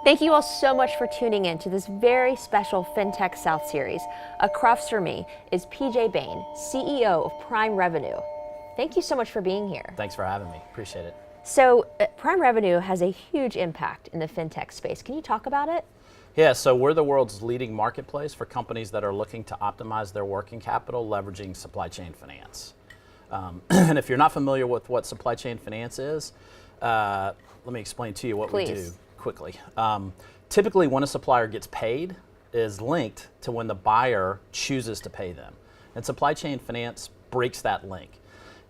Thank you all so much for tuning in to this very special FinTech South series. Across from me is PJ Bain, CEO of Prime Revenue. Thank you so much for being here. Thanks for having me. Appreciate it. So Prime Revenue has a huge impact in the FinTech space. Can you talk about it? Yeah, so we're the world's leading marketplace for companies that are looking to optimize their working capital leveraging supply chain finance. And if you're not familiar with what supply chain finance is, let me explain to you what Please. we do quickly. Typically, when a supplier gets paid is linked to when the buyer chooses to pay them. And supply chain finance breaks that link.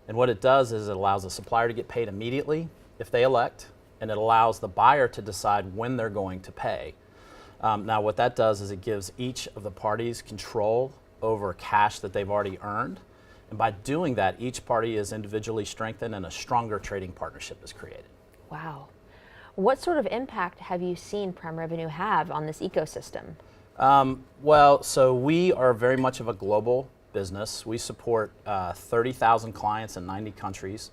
And what it does is it allows the supplier to get paid immediately if they elect, and it allows the buyer to decide when they're going to pay. Now, what that does is it gives each of the parties control over cash that they've already earned. And by doing that, each party is individually strengthened and a stronger trading partnership is created. Wow. What sort of impact have you seen Prime Revenue have on this ecosystem? Well, so we are very much of a global business. We support 30,000 clients in 90 countries.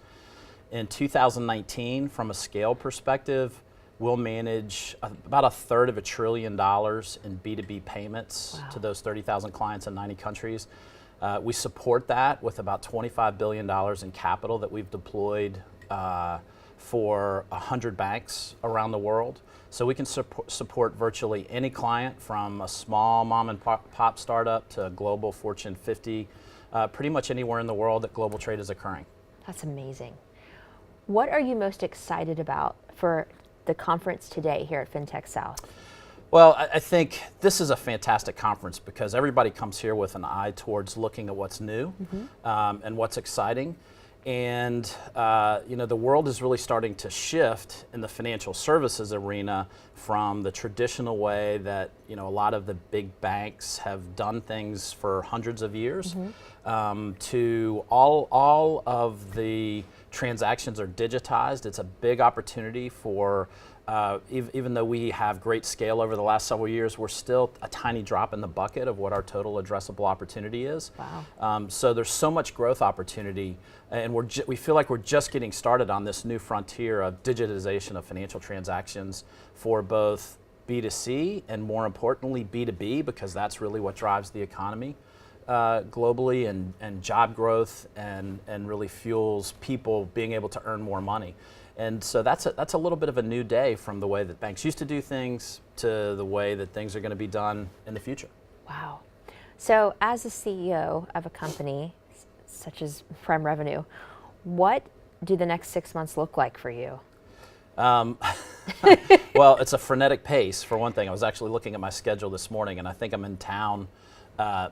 In 2019, from a scale perspective, we'll manage about $1/3 of $1 trillion in B2B payments to those 30,000 clients in 90 countries. We support that with about $25 billion in capital that we've deployed for 100 banks around the world. So we can support virtually any client from a small mom and pop startup to a global Fortune 50, pretty much anywhere in the world that global trade is occurring. That's amazing. What are you most excited about for the conference today here at FinTech South? Well, I think this is a fantastic conference because everybody comes here with an eye towards looking at what's new and what's exciting. And the world is really starting to shift in the financial services arena from the traditional way that a lot of the big banks have done things for hundreds of years to all of the transactions are digitized. It's a big opportunity for even though we have great scale over the last several years, we're still a tiny drop in the bucket of what our total addressable opportunity is. Wow. So there's so much growth opportunity, and we feel like we're just getting started on this new frontier of digitization of financial transactions for both B2C and, more importantly, B2B, because that's really what drives the economy globally and job growth and really fuels people being able to earn more money. And so that's a little bit of a new day from the way that banks used to do things to the way that things are going to be done in the future. Wow. So as a CEO of a company such as Prime Revenue, what do the next 6 months look like for you? Well, it's a frenetic pace, for one thing. I was actually looking at my schedule this morning, and I think I'm in town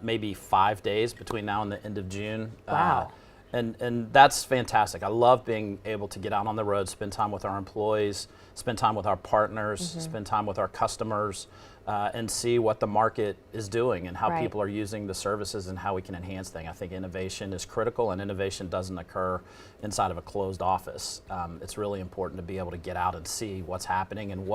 maybe 5 days between now and the end of June. Wow. And that's fantastic. I love being able to get out on the road, spend time with our employees, spend time with our partners, spend time with our customers, and see what the market is doing and how people are using the services and how we can enhance things. I think innovation is critical, and innovation doesn't occur inside of a closed office. It's really important to be able to get out and see what's happening and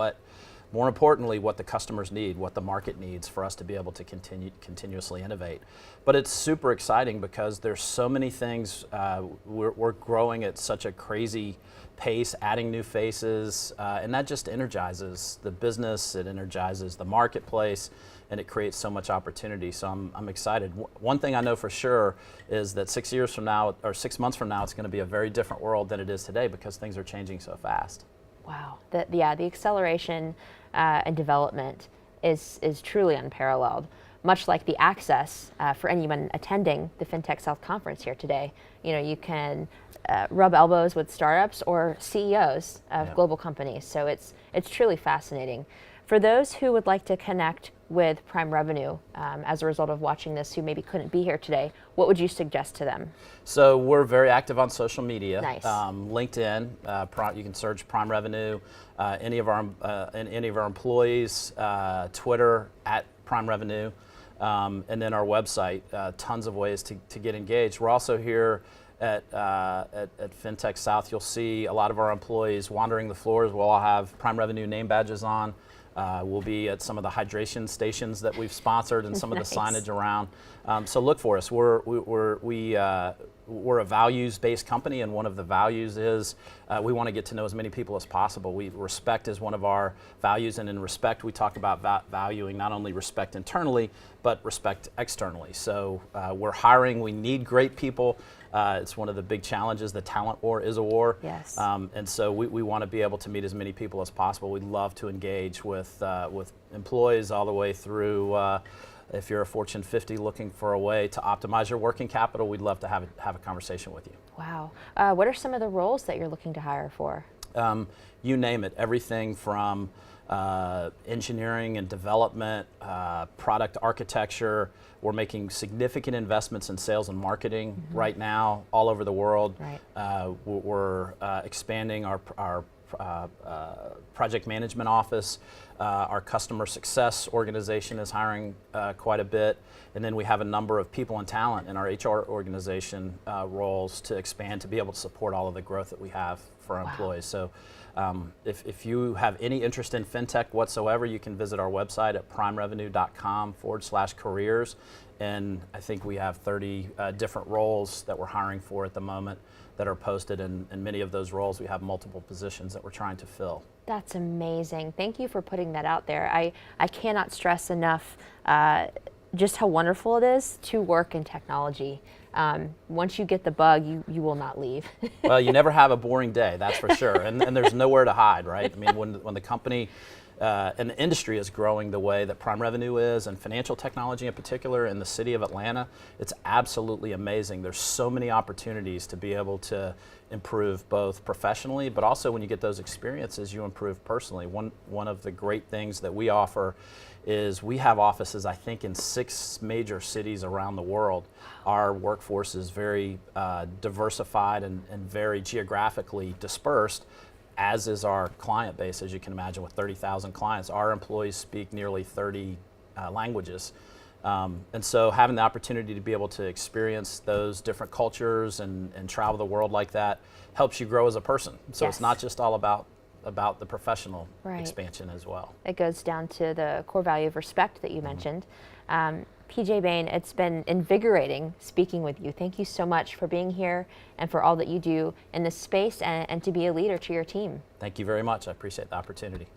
more importantly, what the customers need, what the market needs for us to be able to continuously innovate. But it's super exciting because there's so many things. We're growing at such a crazy pace, adding new faces, and that just energizes the business, it energizes the marketplace, and it creates so much opportunity. So I'm excited. One thing I know for sure is that 6 years from now, or 6 months from now, it's going to be a very different world than it is today because things are changing so fast. Wow. The acceleration and development is truly unparalleled. Much like the access for anyone attending the FinTech South conference here today, you can rub elbows with startups or CEOs of global companies. So it's truly fascinating. For those who would like to connect with Prime Revenue as a result of watching this, who maybe couldn't be here today, what would you suggest to them? So we're very active on social media. Nice. LinkedIn, you can search Prime Revenue, any of our employees, Twitter @Prime Revenue, and then our website. Tons of ways to get engaged. We're also here at FinTech South. You'll see a lot of our employees wandering the floors. We'll all have Prime Revenue name badges on. We'll be at some of the hydration stations that we've sponsored and some of the signage around. So look for us. we're a values-based company, and one of the values is we want to get to know as many people as possible. Respect is one of our values, and in respect, we talk about valuing not only respect internally, but respect externally. So we're hiring. We need great people. It's one of the big challenges. The talent war is a war. Yes. And so we want to be able to meet as many people as possible. We'd love to engage with employees all the way through. If you're a Fortune 50 looking for a way to optimize your working capital, we'd love to have a conversation with you. Wow. What are some of the roles that you're looking to hire for? You name it. Everything from engineering and development, product architecture. We're making significant investments in sales and marketing right now all over the world. Right. We're expanding our project management office. Our customer success organization is hiring quite a bit. And then we have a number of people and talent in our HR organization roles to expand to be able to support all of the growth that we have for our employees. So if you have any interest in fintech whatsoever, you can visit our website at primerevenue.com/careers. And I think we have 30 different roles that we're hiring for at the moment that are posted, and many of those roles we have multiple positions that we're trying to fill. That's amazing. Thank you for putting that out there. I cannot stress enough just how wonderful it is to work in technology. Once you get the bug, you will not leave. Well, you never have a boring day, that's for sure. And there's nowhere to hide, right? I mean, when the company and the industry is growing the way that Prime Revenue is, and financial technology in particular in the city of Atlanta, it's absolutely amazing. There's so many opportunities to be able to improve both professionally, but also when you get those experiences, you improve personally. One of the great things that we offer is we have offices, I think, in 6 major cities around the world. Our workforce is very diversified and very geographically dispersed, as is our client base, as you can imagine, with 30,000 clients. Our employees speak nearly 30 languages. And so having the opportunity to be able to experience those different cultures and travel the world like that helps you grow as a person. So Yes. it's not just all about the professional Right. expansion as well. It goes down to the core value of respect that you mentioned. PJ Bain, it's been invigorating speaking with you. Thank you so much for being here and for all that you do in this space and to be a leader to your team. Thank you very much. I appreciate the opportunity.